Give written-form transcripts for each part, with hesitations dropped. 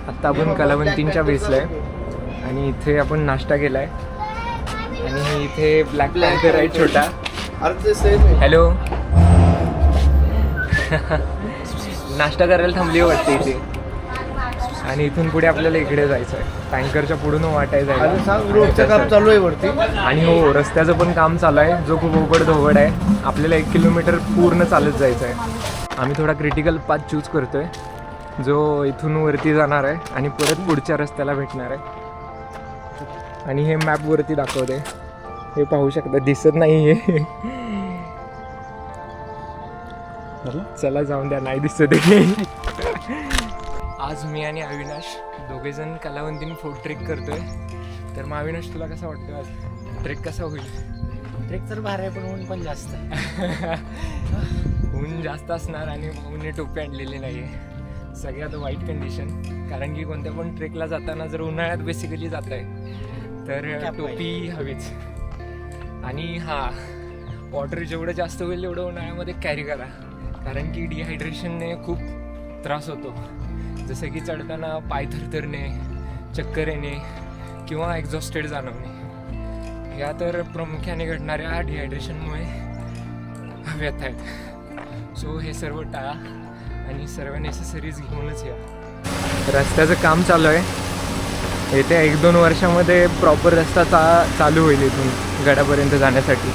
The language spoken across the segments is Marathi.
आत्ता आपण कलावंतींच्या बेसला आहे आणि इथे आपण नाश्ता केला आहे आणि इथे ब्लॅक पॅन्थर आहे छोटा. हॅलो. नाश्ता करायला थांबली वाटते इथे आणि इथून पुढे आपल्याला इकडे जायचं आहे. टँकरच्या पुढून वाटायचं आहे. रोडचं काम चालू आहे वरती आणि हो रस्त्याचं पण काम चालू आहे जो खूप अवघड धोवड आहे. आपल्याला 1 किलोमीटर पूर्ण चालत जायचं आहे. आम्ही थोडा क्रिटिकल पाथ चूज करतोय जो इथून वरती जाणार आहे आणि परत पुढच्या रस्त्याला भेटणार आहे. आणि हे मॅप वरती दाखवते, हे पाहू शकता. दिसत नाही हे. चला जाऊन द्या, नाही दिसत आहे. आज मी आणि अविनाश दोघेजण कलावंतीने फोर्ट ट्रेक करतोय. तर मग अविनाश तुला कसं वाटतं आज ट्रेक कसा होईल? ट्रेक तर भारी आहे पण ऊन पण जास्त आहे. ऊन जास्त असणार आणि ऊन टोपी आणलेली नाही आहे. सगळ्यात वाईट कंडिशन. कारण की कोणत्या पण ट्रेकला जाताना जर उन्हाळ्यात बेसिकली जात आहे तर टोपी हवीच. आणि हां, वॉटर जेवढं जास्त होईल तेवढं उन्हाळ्यामध्ये कॅरी करा. कारण की डिहायड्रेशनने खूप त्रास होतो. जसं की चढताना पाय थरथरणे, चक्कर येणे किंवा एक्झॉस्टेड जाणवणे, ह्या तर प्रामुख्याने घडणाऱ्या डिहायड्रेशनमुळे व्यथा आहेत. सो हे सर्व टाळा आणि सर्व नेसेसरीज घेऊनच या. रस्त्याचं काम चालू आहे. येत्या 1-2 वर्षामध्ये प्रॉपर रस्ता चालू होईल इथून गडापर्यंत जाण्यासाठी.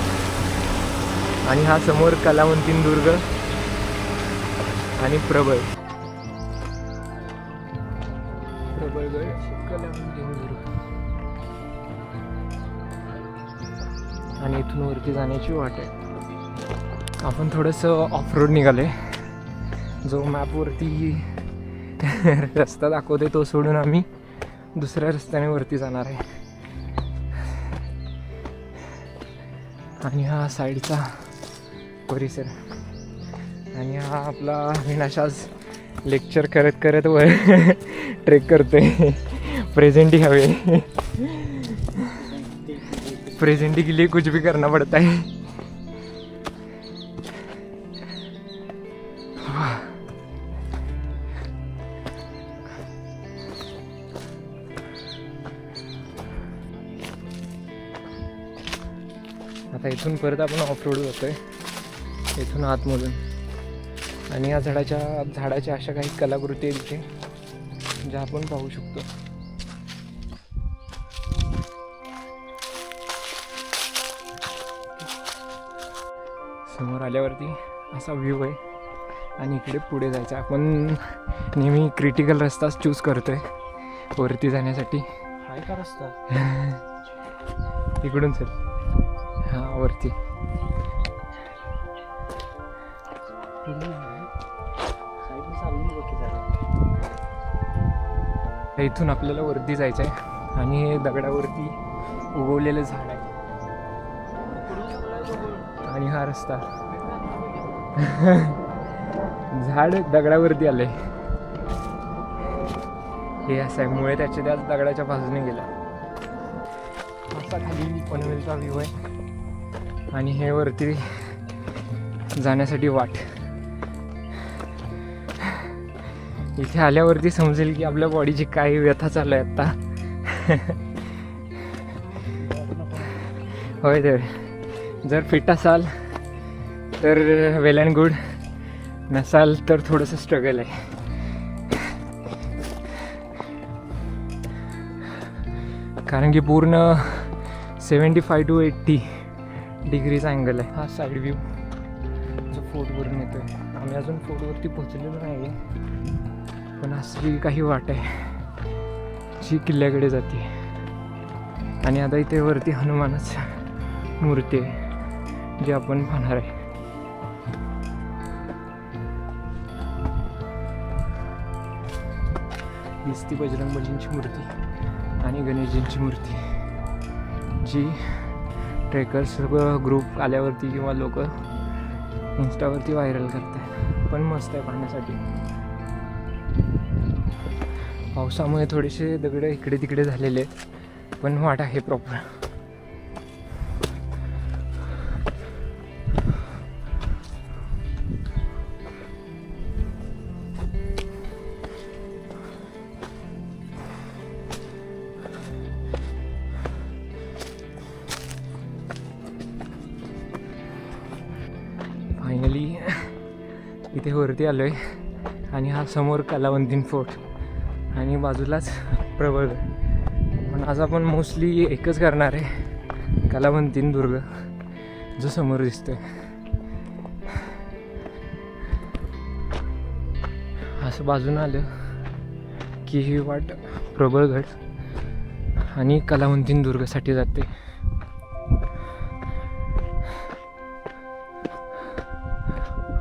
आणि हा समोर कलावंतीन दुर्ग आणि प्रबळगड. कलावंतीन दुर्ग आणि इथून वरती जाण्याची वाट आहे. आपण थोडंसं ऑफ रोड निघाले. जो मॅपवरती रस्ता दाखवते तो सोडून आम्ही दुसऱ्या रस्त्याने वरती जाणार आहे. आणि हा साईडचा परिसर. आणि हा आपला अविनाश आज लेक्चर करत करत वर ट्रेक करतोय. प्रेझेंटी हवे. प्रेझेंटी के लिए कुछ भी करना पड़ता है. आता इथून परत आपण ऑफ रोड जातोय इथून आतमधून. आणि या झाडाच्या अशा काही कलाकृती आहेत इथे ज्या आपण पाहू शकतो. समोर आल्यावरती असा व्ह्यू आहे आणि इकडे पुढे जायचं. आपण नेहमी क्रिटिकल रस्ताच चूज करतोय वरती जाण्यासाठी. हाय का रस्ता इकडून चल. हां वरती. इथून आपल्याला वरती जायचं आहे. आणि हे दगडावरती उगवलेलं झाड आहे आणि हा रस्ता. झाड दगडावरती आलंय. हे असं आहे, मुळे त्याच्या त्याच दगडाच्या बाजूने गेला. असा खाली पनवेलचा व्ह्यू आहे आणि हे वरती जाण्यासाठी वाट. इथे आल्यावरती समजेल की आपल्या बॉडीची काय व्यथा चालू आहे आत्ता. होय, तर जर फिट असाल तर वेल अँड गुड, नसाल तर थोडंसं स्ट्रगल आहे. कारण की पूर्ण 75 to 80 डिग्रीचा अँगल आहे. हा साईड व्ह्यू जो फोर्टवरून येतो आहे. आम्ही अजून फोर्टवरती पोहोचलेलो नाही आहे पण असली काही वाट आहे जी किल्ल्याकडे जाते. आणि आता इथे वरती हनुमानाची मूर्ती आहे जी आपण पाहणार आहे. दिसती बजरंगबलींची मूर्ती आणि गणेशजींची मूर्ती जी ट्रेकर्स ग्रुप आल्यावरती किंवा लोक इंस्टावरती व्हायरल करतात. पण मस्त आहे पाहण्यासाठी. पावसामुळे थोडेसे दगड इकडे तिकडे झालेले आहेत पण वाट आहे प्रॉपर. इथे वरती आलो आहे आणि हा समोर कलावंतीन फोर्ट आणि बाजूलाच प्रबळगड. पण आज आपण मोस्टली एकच करणार आहे, कलावंतीन दुर्ग जो समोर दिसतोय. असं बाजूनं आलं की ही वाट प्रबळगड आणि कलावंतीन दुर्गसाठी जाते.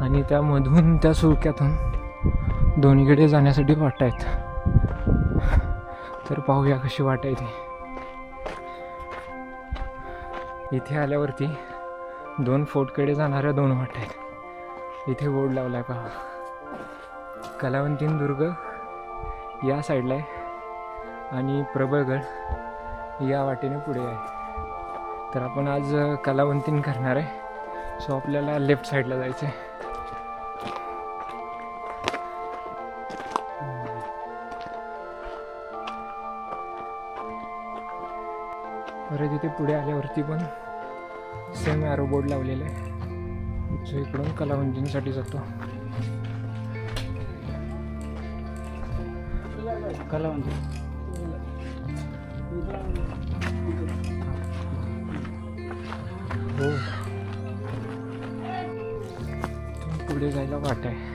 आणि त्यामधून त्या सुळक्यातून दोन्हीकडे जाण्यासाठी वाटा आहेत. तर पाहूया कशी वाट आहे ती. इथे आल्यावरती 2 फोर्टकडे जाणाऱ्या 2 वाटा आहेत. इथे बोर्ड लावलाय पहा, कलावंतीन दुर्ग या साईडला आहे आणि प्रबळगड या वाटेने पुढे आहे. तर आपण आज कलावंतीन करणार आहे, सो आपल्याला लेफ्ट साईडला जायचं आहे. परत इथे पुढे आल्यावरती पण सेम ॲरो बोर्ड लावलेला आहे, जो इकडून कलावंतींसाठी जातो. कलावंती हो, पुढे जायला वाट आहे.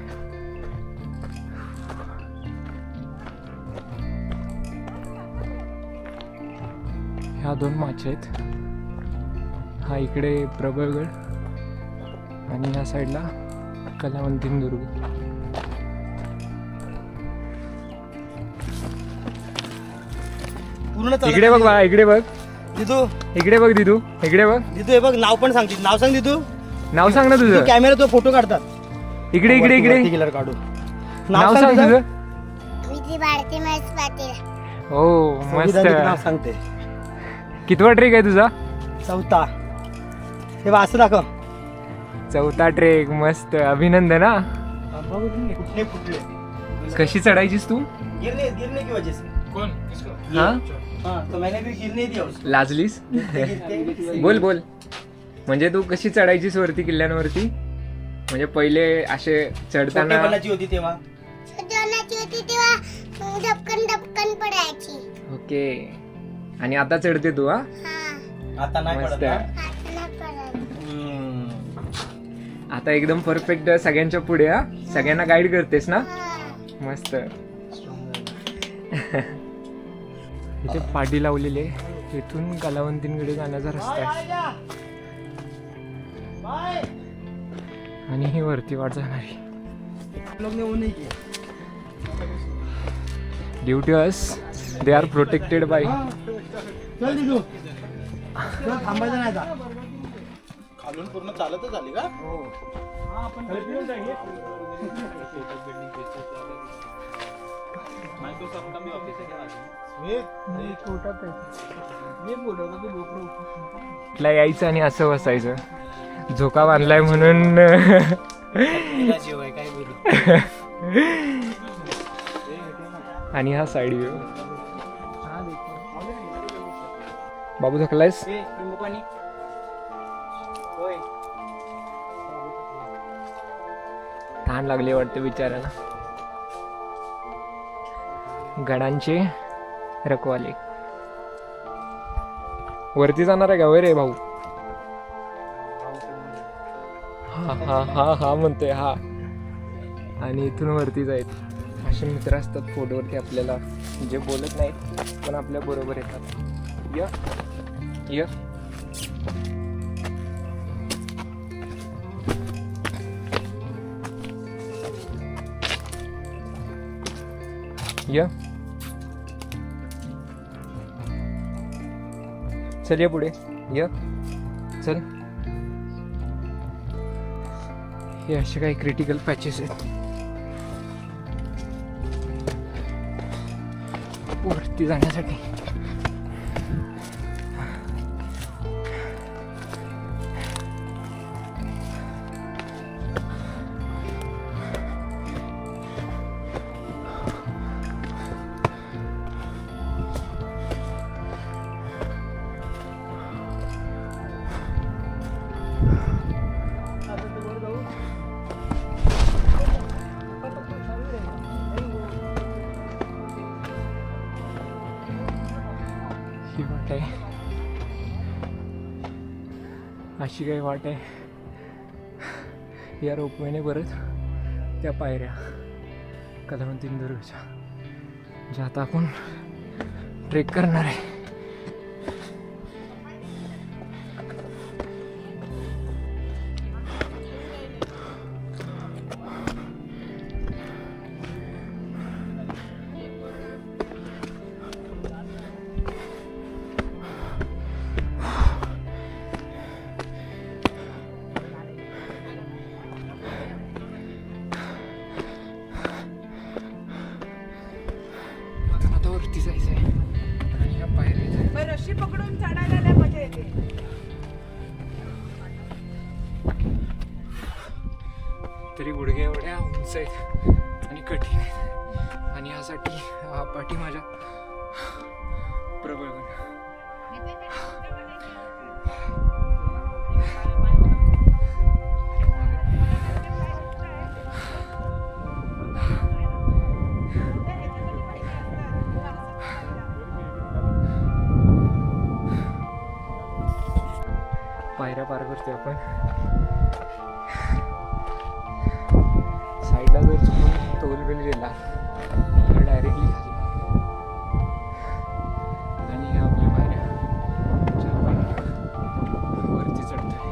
ह्या 2 माच्या आहेत. हा इकडे प्रबळगड आणि ह्या साईडला कलावंतीन दुर्ग. पूर्ण इकडे बघ बा, इकडे बघ दिदू, इकडे बघ दिदू, इकडे बघ. दिदू हे बघ, नाव पण सांगते. नाव सांग दिदू. नाव सांग ना तुझं. कॅमेरा तो फोटो काढतात. इकडे इकडे इकडे किलर काढू. नाव सांग तुझं. हो मस्त. नाव सांगते. कितवा ट्रेक आहे तुझा? 4था. हे बघ असं दाखव. 4था ट्रेक. मस्त, अभिनंदन. हा, कुठले कुठले कशी चढायचीस तू? गिरने की वजह से. कौन? हा, हाँ, तो मैंने भी गिरने दिया उसको. लाजलीस? बोल बोल. म्हणजे तू कशी चढायचीस वरती किल्ल्यांवरती? म्हणजे पहिले असे चढताना छोटेपणाची होती तेव्हा. धपकन पडायची. ओके. आणि आता चढते तू? हा, आता नाही मस्त. पडत ना. हात नाही पडत. आता एकदम परफेक्ट सगळ्यांच्या पुढे. हा, सगळ्यांना गाईड करतेस ना? मस्त. इथे पाटी लावलेली आहे, इथून कलावंतींकडे जाण्याचा रस्ता आहे आणि ही वरती वाट जाणारी. लोग ने वो नहीं किया. Due to us they are protected by. चल दिदू, चल, थांबायचं नाही आता. खालून पूर्ण चालतच आली का? हो. ला यायचं आणि असं बसायचं. झोका बांधलाय म्हणून. जीव आहे, काय बोलू. आणि हा साईड व्ह्यू. बाबू थकलायस? तहान लागली वाटतं बिचाराला. गडांचे रखवाले. वरती जाणार आहे का वय रे भाऊ? हा हा हा हा म्हणतोय हा. आणि इथून वरती जायचं. असे मित्र असतात फोटोवरती आपल्याला, जे बोलत नाहीत पण आपल्या बरोबर येतात. य य य चल ये पुढे. य चल. हे असे काही क्रिटिकल पॅचेस आहेत वरती जाण्यासाठी. ही वाट आहे, अशी काही वाट आहे. या रोपवेने परत त्या पायऱ्या कलावंतीन दुर्गच्या, ज्या आता आपण ट्रेक करणार आहे. आता वरती जायचं आहे आणि ह्या पायऱ्या रशी पकडून चढायला लय मजा येते. तरी गुडघे एवढ्या उंच आहेत आणि कठीण आहेत. आणि यासाठी हा पाठी माझ्या प्रबळ बन. पायऱ्या पार करतोय आपण. साईडला जर चुकून टोल बिल गेला तर डायरेक्टली खाली. आणि ह्या आपल्या पायऱ्या ज्या आपण वरती चढतोय.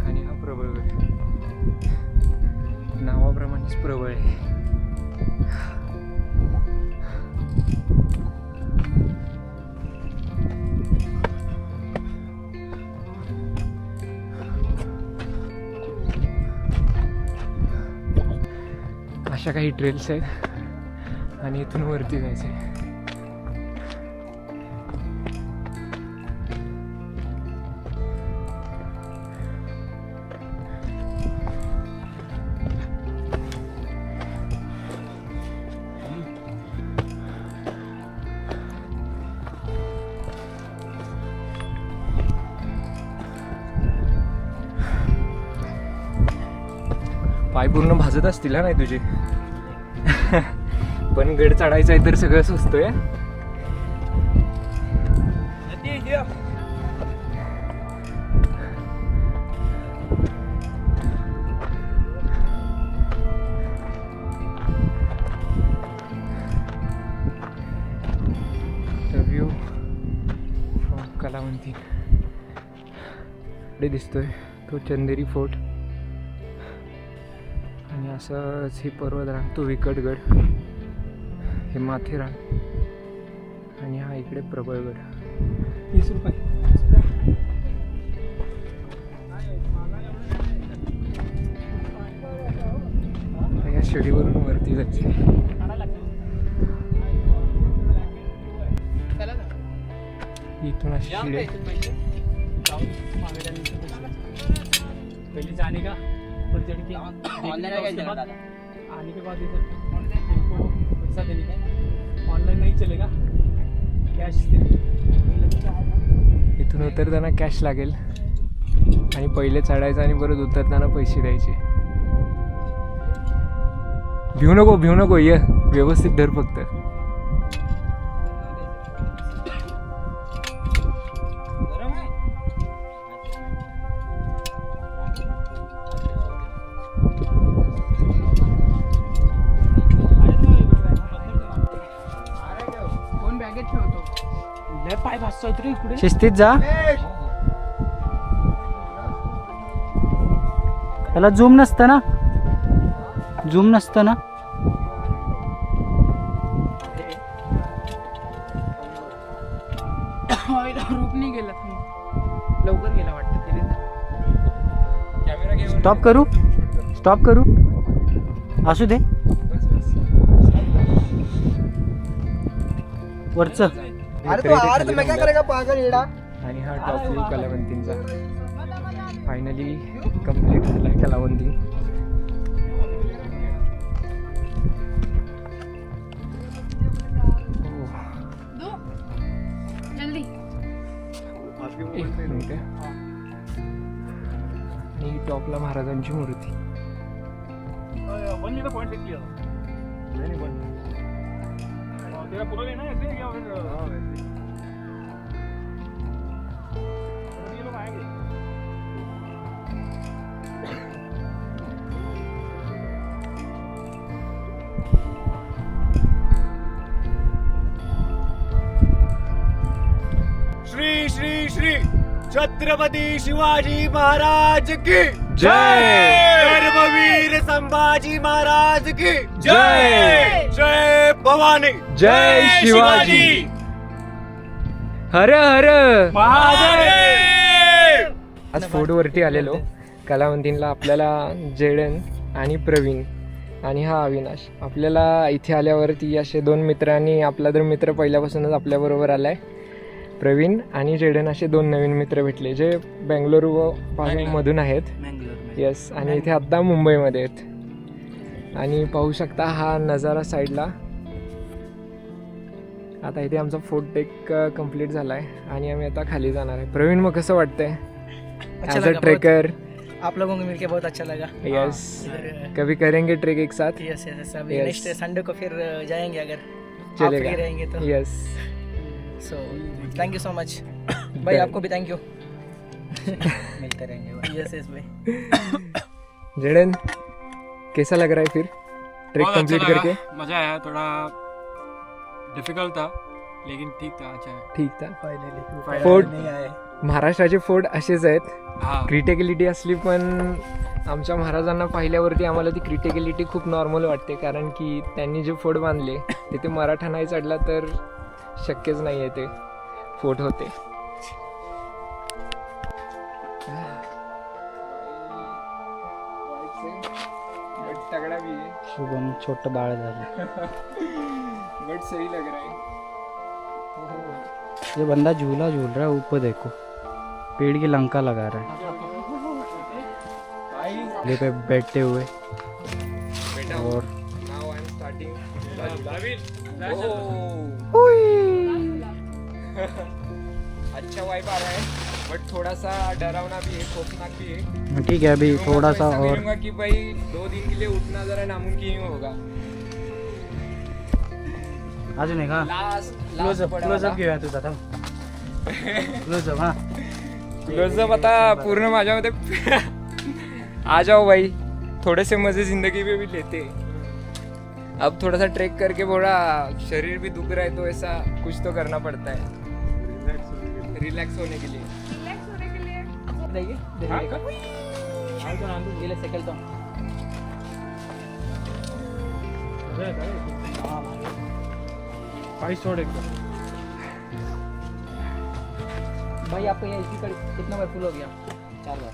आणि हा प्रबळ गड नावाप्रमाणेच प्रबळ आहे. अशा काही ट्रेल्स आहेत आणि इथून वरती जायचं आहे. पाय पूर्ण भाजत असतील ना नाही तुझे. पण गड चढायचा आहे तर सगळं सुचतोय. व्ह्यू फ्रॉम कलावंती इकडे दिसतोय तो चंदेरी फोर्ट. आणि असंच हे पर्वतरांग, तो विकटगड, हे माथेरान आणि हा इकडे प्रबळगड. 30 रुपये. या शिडीवरून वरती जायचे. इथून अशी शिडी आहे. पहले जाने का ऑनलाइन आने के बाद इधर इनको पैसा देने का. ऑनलाइन नहीं चलेगा, कैश. इथून उतरताना कॅश लागेल आणि पहिले चढायचं आणि परत उतरताना पैसे द्यायचे. भिऊ नको ये व्यवस्थित धर फक्त. पाय भासतोय तरी इकडे शिस्तीत जा. त्याला झूम नसतं ना, झूम नसतं ना. रूप नाही गेला, लवकर गेला वाटतं तरी. स्टॉप करू असू दे. वरचं आणि हा टॉप व्ह्यू कलावंतींचा फायनली कंप्लीट झालाय. कलावंती एक मिनिट. आणि टॉपला महाराजांची मूर्ती. तेरा पूरा लेना है ऐसे या फिर ये लोग आएंगे श्री श्री श्री छत्रपती शिवाजी महाराज की जय! धर्मवीर संभाजी महाराज की जय! जय भवानी जय शिवाजी! हर हर महादेव! आज फोर्ट वरती आलेलो कलावंतींना. आपल्याला जेडन आणि प्रवीण आणि हा अविनाश आपल्याला इथे आल्यावरती असे दोन मित्र आणि आपला तर मित्र पहिल्यापासूनच आपल्याबरोबर आलाय. प्रवीण आणि जेडन असे दोन नवीन मित्र भेटले जे बेंगलुरू मधून आहेत. येस, आणि इथे आत्ता मुंबईमध्ये आहेत. आणि पाहू शकता हा नजारा साईडला. आता इथे आमचा फोर्ट टेक कम्प्लीट झाला आहे आणि आम्ही आता खाली जाणार आहे. प्रवीण, मग कसं वाटतंय ॲज अ ट्रेकर? आप लोगों को मिलके बहुत अच्छा लगा. यस, कभी करेंगे ट्रेक एक साथ. यस यस, अभी Yes. नेक्स्ट संडे को फिर जाएंगे अगर आप चलेगा. फ्री रहेंगे तो. Yes, so thank you so much भाई, आपको भी थैंक यू. मिलते रहेंगे. यस यस भाई. जेडन, कैसा लग रहा है फिर ट्रेक बहुत कंप्लीट अच्छा करके? लगा, मजा आया. थोड़ा डिफिकल्ट था लेकिन ठीक था, अच्छा है. ठीक था. फाइनली फोर्ट नहीं आए. महाराष्ट्राचे फोर्ट असेच आहेत. हाँ क्रिटिकलिटी असली पण आमच्या महाराजांना पाहिल्यावरती आम्हाला ती क्रिटिकलिटी खूप नॉर्मल वाटते, कारण की त्यांनी जे फोर्ट बांधले तिथे मराठा नाही चढला तर शक्यच नाही आहे ते फोर्ट होते. तगड़ा भी है, शुभम छोटं बाळ झालं. बट सही लग रहा है. ये बंदा झूला झूल रहा है, ऊपर देखो पेड़ की लंका लगा रहा है झूले पे बैठते हुए. और Now I'm starting. अच्छा वाइब आ रहा है, बट थोड़ा सा डरावना भी है, खौफनाक भी है. ठीक है, अभी लोगों थोड़ा को सा ऐसा और मिलूंगा कि भाई 2 दिन के लिए उठना जरा नामुमकिन ही होगा. अजून एक. हा, क्लोजअप घेऊया तुझा. क्लोजअप. हा, क्लोजअप आता पूर्ण माझ्यामध्ये. आ जाओ भाई, थोड़े से मजे जिंदगी में भी लेते. अब थोड़ा सा ट्रेक करके थोड़ा शरीर भी दुख रहा है तो ऐसा कुछ तो करना पड़ता है रिलैक्स होने के लिए. भाई आपका ये इसी का कितना बार फुल हो गया? 4 बार.